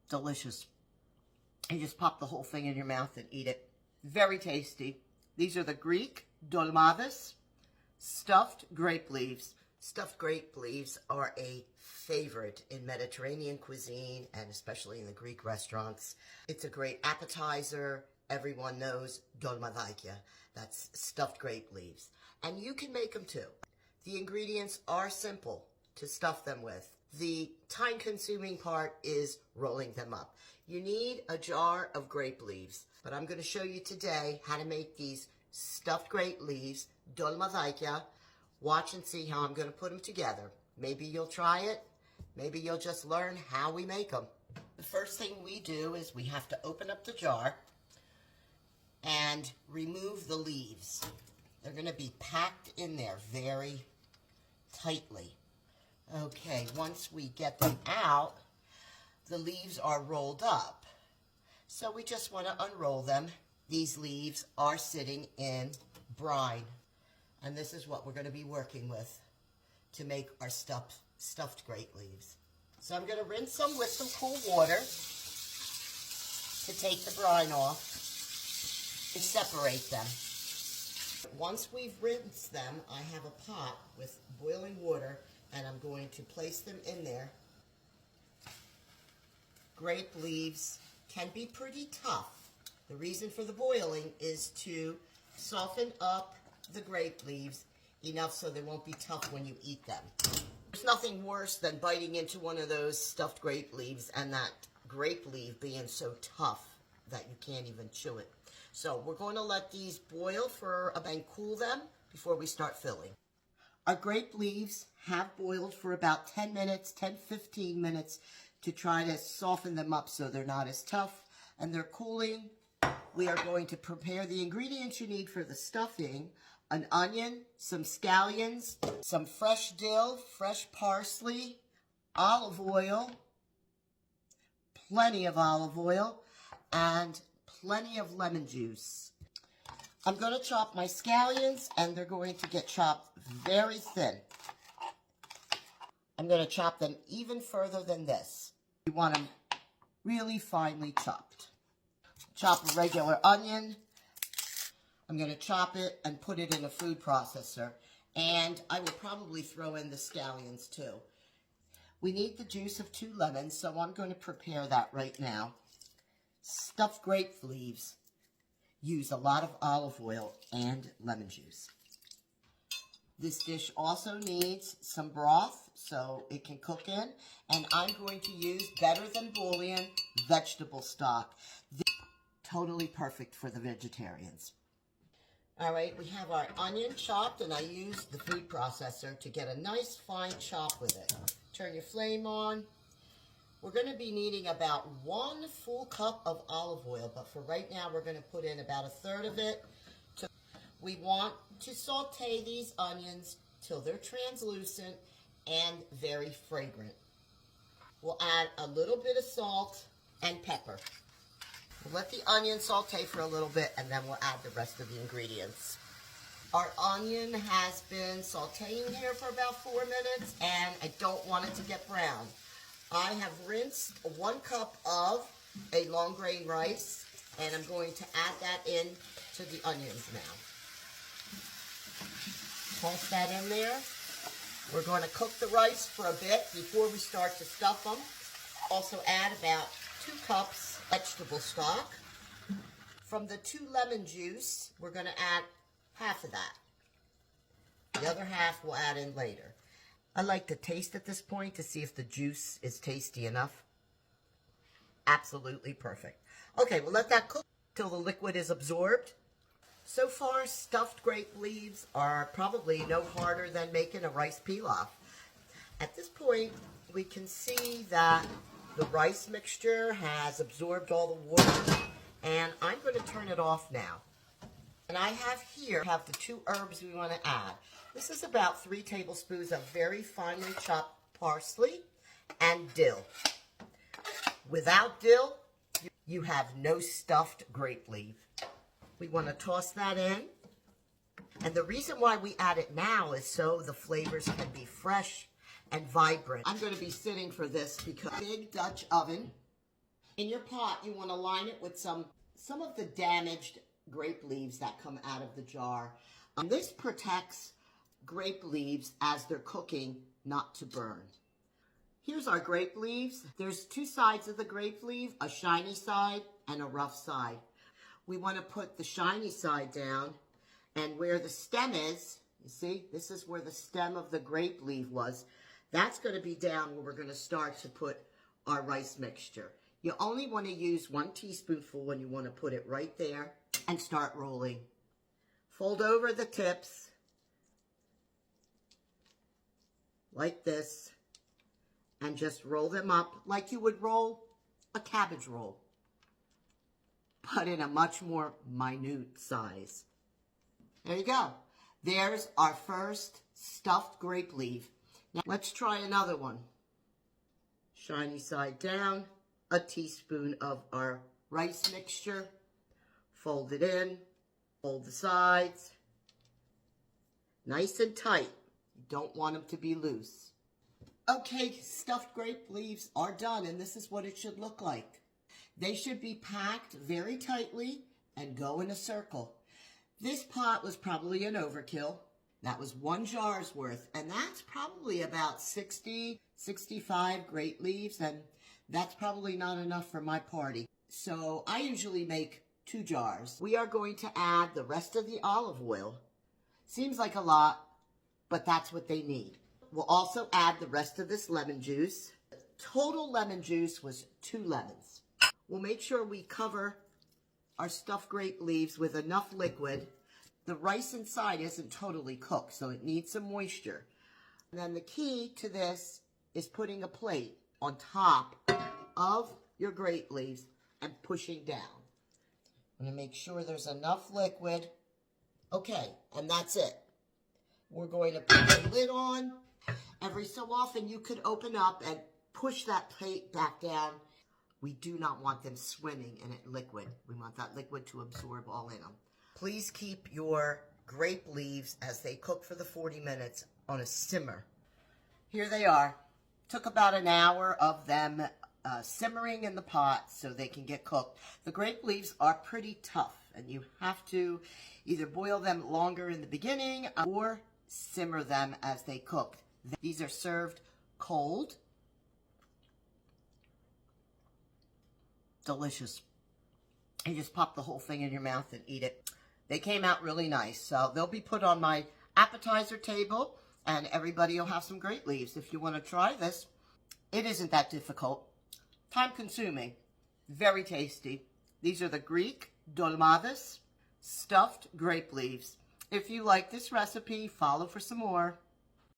delicious. You just pop the whole thing in your mouth and eat it. Very tasty. These are the Greek dolmades stuffed grape leaves. Stuffed grape leaves are a favorite in Mediterranean cuisine and especially in the Greek restaurants. It's a great appetizer. Everyone knows dolmathakia. That's stuffed grape leaves. And you can make them too. The ingredients are simple to stuff them with. The time-consuming part is rolling them up. You need a jar of grape leaves, but I'm going to show you today how to make these stuffed grape leaves, dolmathakia. Watch and see how I'm going to put them together. Maybe you'll try it. Maybe you'll just learn how we make them. The first thing we do is we have to open up the jar and remove the leaves. They're going to be packed in there very tightly. Okay, once we get them out, the leaves are rolled up. So we just want to unroll them. These leaves are sitting in brine. And this is what we're going to be working with to make our stuffed grape leaves. So I'm going to rinse them with some cool water to take the brine off and separate them. Once we've rinsed them, I have a pot with boiling water and I'm going to place them in there. Grape leaves can be pretty tough. The reason for the boiling is to soften up the grape leaves enough so they won't be tough when you eat them. There's nothing worse than biting into one of those stuffed grape leaves and that grape leaf being so tough that you can't even chew it. So we're going to let these boil and cool them before we start filling. Our grape leaves have boiled for about 10 minutes, 10-15 minutes to try to soften them up so they're not as tough, and they're cooling. We are going to prepare the ingredients you need for the stuffing: an onion, some scallions, some fresh dill, fresh parsley, olive oil, plenty of olive oil, and plenty of lemon juice. I'm going to chop my scallions, and they're going to get chopped very thin. I'm going to chop them even further than this. You want them really finely chopped. Chop a regular onion. I'm going to chop it and put it in a food processor. And I will probably throw in the scallions too. We need the juice of 2 lemons, so I'm going to prepare that right now. Stuffed grape leaves use a lot of olive oil and lemon juice. This dish also needs some broth so it can cook in. And I'm going to use Better Than Bouillon vegetable stock. This is totally perfect for the vegetarians. All right, we have our onion chopped, and I used the food processor to get a nice fine chop with it. Turn your flame on. We're going to be needing about 1 full cup of olive oil, but for right now, we're going to put in about 1/3 of it. We want to saute these onions till they're translucent and very fragrant. We'll add a little bit of salt and pepper. We'll let the onion saute for a little bit, and then we'll add the rest of the ingredients. Our onion has been sauteing here for about 4 minutes, and I don't want it to get brown. I have rinsed 1 cup of a long grain rice, and I'm going to add that in to the onions now. Toss that in there. We're going to cook the rice for a bit before we start to stuff them. Also add about 2 cups vegetable stock. From the 2 lemon juice, we're going to add half of that. The other half we'll add in later. I like to taste at this point to see if the juice is tasty enough. Absolutely perfect. Okay, we'll let that cook till the liquid is absorbed. So far, stuffed grape leaves are probably no harder than making a rice pilaf. At this point, we can see that the rice mixture has absorbed all the water, and I'm going to turn it off now. And I have the 2 herbs we want to add. This is about 3 tablespoons of very finely chopped parsley and dill. Without dill, you have no stuffed grape leaf. We want to toss that in. And the reason why we add it now is so the flavors can be fresh and vibrant. I'm going to be sitting for this because big Dutch oven. In your pot, you want to line it with some of the damaged grape leaves that come out of the jar. This protects grape leaves as they're cooking not to burn. Here's our grape leaves. There's two sides of the grape leaf, a shiny side and a rough side. We want to put the shiny side down, and where the stem is, you see, this is where the stem of the grape leaf was. That's going to be down where we're going to start to put our rice mixture. You only want to use 1 teaspoonful when you want to put it right there and start rolling. Fold over the tips like this and just roll them up like you would roll a cabbage roll, but in a much more minute size. There you go. There's our first stuffed grape leaf. Now let's try another one. Shiny side down, a teaspoon of our rice mixture, fold it in, fold the sides, nice and tight. You don't want them to be loose. Okay, stuffed grape leaves are done, and this is what it should look like. They should be packed very tightly and go in a circle. This pot was probably an overkill. That was 1 jar's worth, and that's probably about 60, 65 grape leaves, and that's probably not enough for my party. So I usually make 2 jars. We are going to add the rest of the olive oil. Seems like a lot, but that's what they need. We'll also add the rest of this lemon juice. Total lemon juice was 2 lemons. We'll make sure we cover our stuffed grape leaves with enough liquid. The rice inside isn't totally cooked, so it needs some moisture. And then the key to this is putting a plate on top of your grape leaves and pushing down. I'm going to make sure there's enough liquid. Okay, and that's it. We're going to put the lid on. Every so often you could open up and push that plate back down. We do not want them swimming in it liquid. We want that liquid to absorb all in them. Please keep your grape leaves as they cook for the 40 minutes on a simmer. Here they are. Took about an hour of them simmering in the pot so they can get cooked. The grape leaves are pretty tough, and you have to either boil them longer in the beginning or simmer them as they cook. These are served cold. Delicious. You just pop the whole thing in your mouth and eat it. They came out really nice, so they'll be put on my appetizer table, and everybody will have some grape leaves. If you want to try this, it isn't that difficult. Time-consuming, very tasty. These are the Greek dolmades stuffed grape leaves. If you like this recipe, follow for some more.